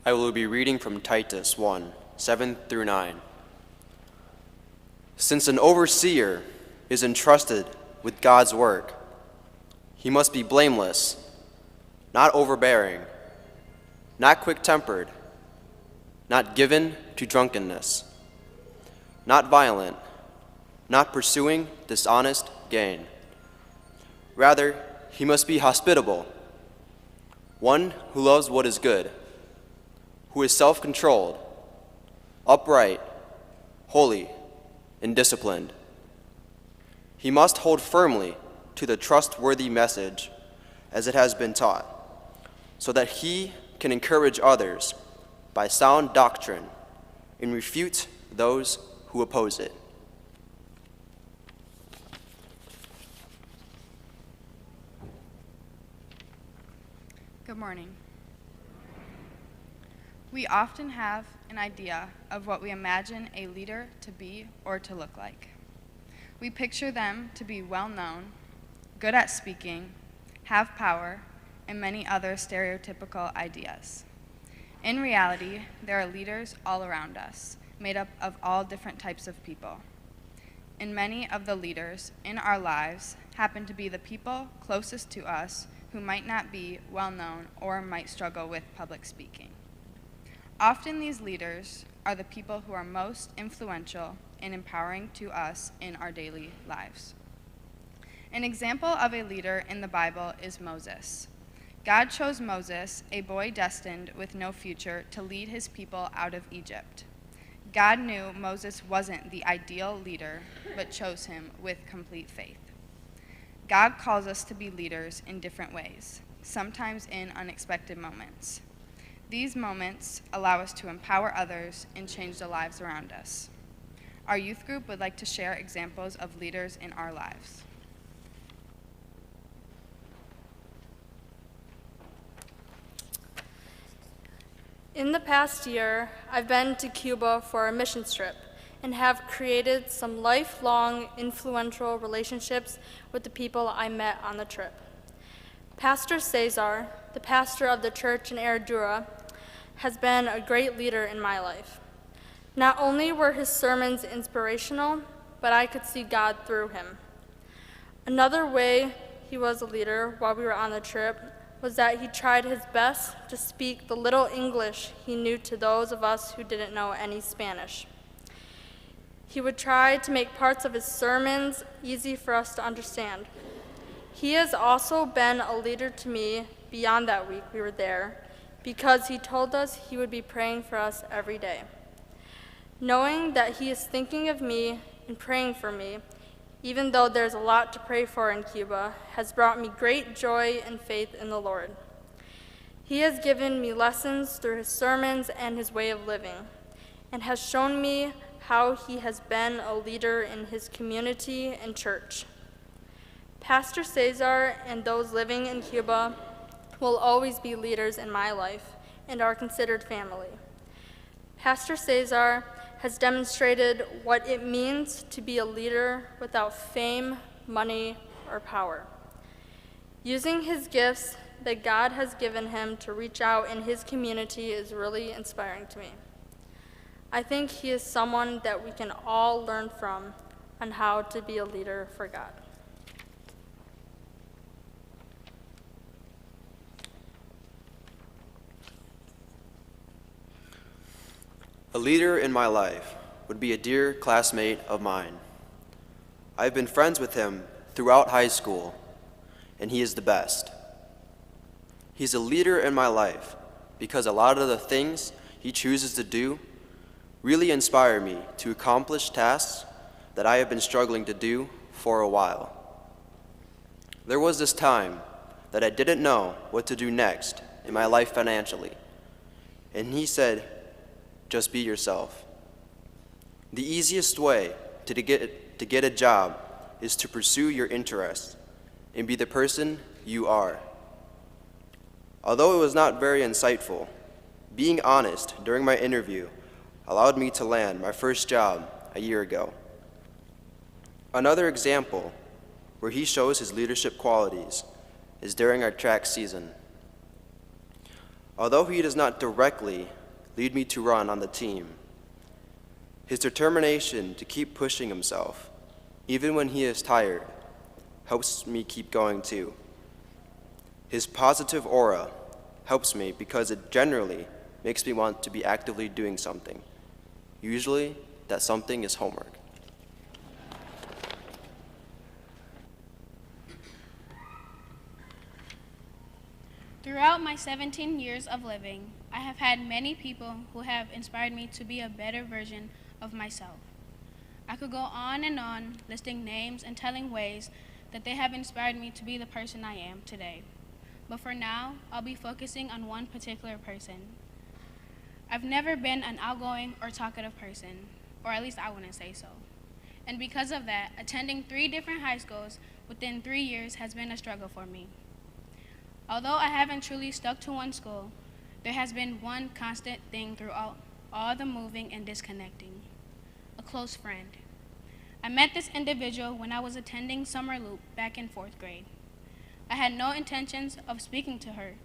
I will be reading from Titus 1, 7 through 9. Since an overseer is entrusted with God's work, he must be blameless, not overbearing, not quick-tempered, not given to drunkenness, not violent, not pursuing dishonest gain. Rather, he must be hospitable, one who loves what is good, who is self-controlled, upright, holy, and disciplined. He must hold firmly to the trustworthy message as it has been taught, so that he can encourage others by sound doctrine and refute those who oppose it. Good morning. We often have an idea of what we imagine a leader to be or to look like. We picture them to be well-known, good at speaking, have power, and many other stereotypical ideas. In reality, there are leaders all around us, made up of all different types of people. And many of the leaders in our lives happen to be the people closest to us who might not be well-known or might struggle with public speaking. Often these leaders are the people who are most influential and empowering to us in our daily lives. An example of a leader in the Bible is Moses. God chose Moses, a boy destined with no future, to lead his people out of Egypt. God knew Moses wasn't the ideal leader, but chose him with complete faith. God calls us to be leaders in different ways, sometimes in unexpected moments. These moments allow us to empower others and change the lives around us. Our youth group would like to share examples of leaders in our lives. In the past year, I've been to Cuba for a mission trip and have created some lifelong influential relationships with the people I met on the trip. Pastor Cesar, the pastor of the church in Herradura, has been a great leader in my life. Not only were his sermons inspirational, but I could see God through him. Another way he was a leader while we were on the trip was that he tried his best to speak the little English he knew to those of us who didn't know any Spanish. He would try to make parts of his sermons easy for us to understand. He has also been a leader to me beyond that week we were there, because he told us he would be praying for us every day. Knowing that he is thinking of me and praying for me, even though there's a lot to pray for in Cuba, has brought me great joy and faith in the Lord. He has given me lessons through his sermons and his way of living, and has shown me how he has been a leader in his community and church. Pastor Cesar and those living in Cuba will always be leaders in my life and are considered family. Pastor Cesar has demonstrated what it means to be a leader without fame, money, or power. Using his gifts that God has given him to reach out in his community is really inspiring to me. I think he is someone that we can all learn from on how to be a leader for God. A leader in my life would be a dear classmate of mine. I've been friends with him throughout high school, and he is the best. He's a leader in my life because a lot of the things he chooses to do really inspire me to accomplish tasks that I have been struggling to do for a while. There was this time that I didn't know what to do next in my life financially, and he said, "Just be yourself." The easiest way to get a job is to pursue your interests and be the person you are. Although it was not very insightful, being honest during my interview allowed me to land my first job a year ago. Another example where he shows his leadership qualities is during our track season. Although he does not directly lead me to run on the team, his determination to keep pushing himself, even when he is tired, helps me keep going too. His positive aura helps me because it generally makes me want to be actively doing something. Usually, that something is homework. Throughout my 17 years of living, I have had many people who have inspired me to be a better version of myself. I could go on and on, listing names and telling ways that they have inspired me to be the person I am today. But for now, I'll be focusing on one particular person. I've never been an outgoing or talkative person, or at least I wouldn't say so. And because of that, attending 3 different high schools within 3 years has been a struggle for me. Although I haven't truly stuck to one school, there has been one constant thing throughout all the moving and disconnecting: a close friend. I met this individual when I was attending summer loop back in 4th grade. I had no intentions of speaking to her,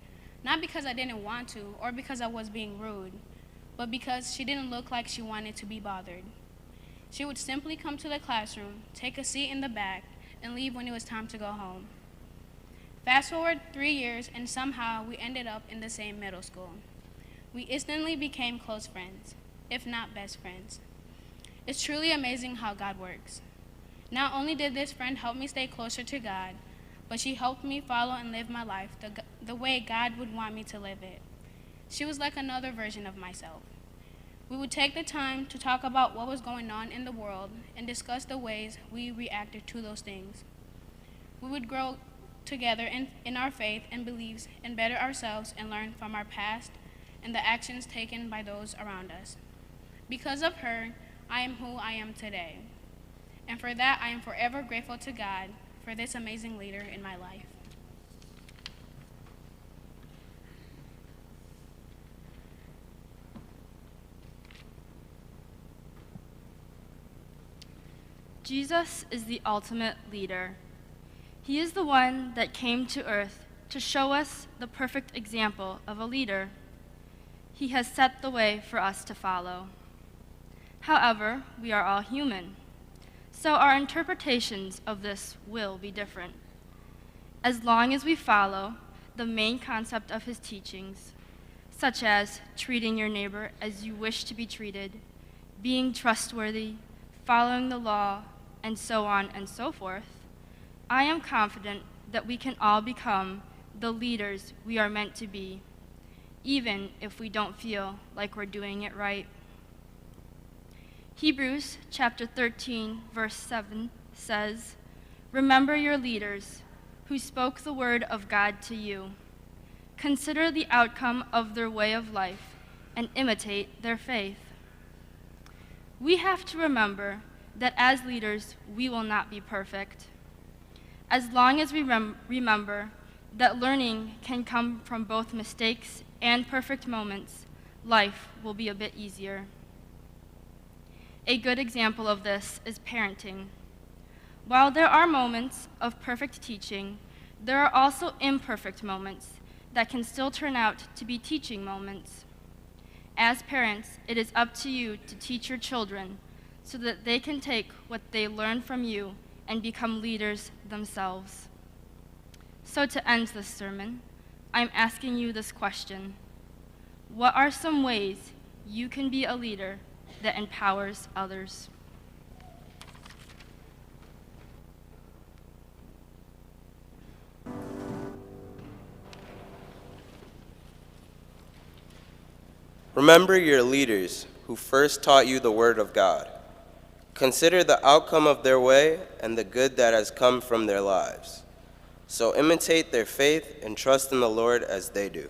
not because I didn't want to or because I was being rude, but because she didn't look like she wanted to be bothered. She would simply come to the classroom, take a seat in the back, and leave when it was time to go home. Fast forward 3 years, and somehow we ended up in the same middle school. We instantly became close friends, if not best friends. It's truly amazing how God works. Not only did this friend help me stay closer to God, but she helped me follow and live my life the way God would want me to live it. She was like another version of myself. We would take the time to talk about what was going on in the world and discuss the ways we reacted to those things. We would grow together in our faith and beliefs and better ourselves and learn from our past and the actions taken by those around us. Because of her, I am who I am today. And for that, I am forever grateful to God for this amazing leader in my life. Jesus is the ultimate leader. He is the one that came to earth to show us the perfect example of a leader. He has set the way for us to follow. However, we are all human, so our interpretations of this will be different. As long as we follow the main concept of his teachings, such as treating your neighbor as you wish to be treated, being trustworthy, following the law, and so on and so forth, I am confident that we can all become the leaders we are meant to be, even if we don't feel like we're doing it right. Hebrews chapter 13, verse 7 says, "Remember your leaders who spoke the word of God to you. Consider the outcome of their way of life and imitate their faith." We have to remember that as leaders, we will not be perfect. As long as we remember that learning can come from both mistakes and perfect moments, life will be a bit easier. A good example of this is parenting. While there are moments of perfect teaching, there are also imperfect moments that can still turn out to be teaching moments. As parents, it is up to you to teach your children so that they can take what they learn from you and become leaders themselves. So to end this sermon, I'm asking you this question: what are some ways you can be a leader that empowers others? Remember your leaders who first taught you the Word of God. Consider the outcome of their way and the good that has come from their lives. So imitate their faith and trust in the Lord as they do.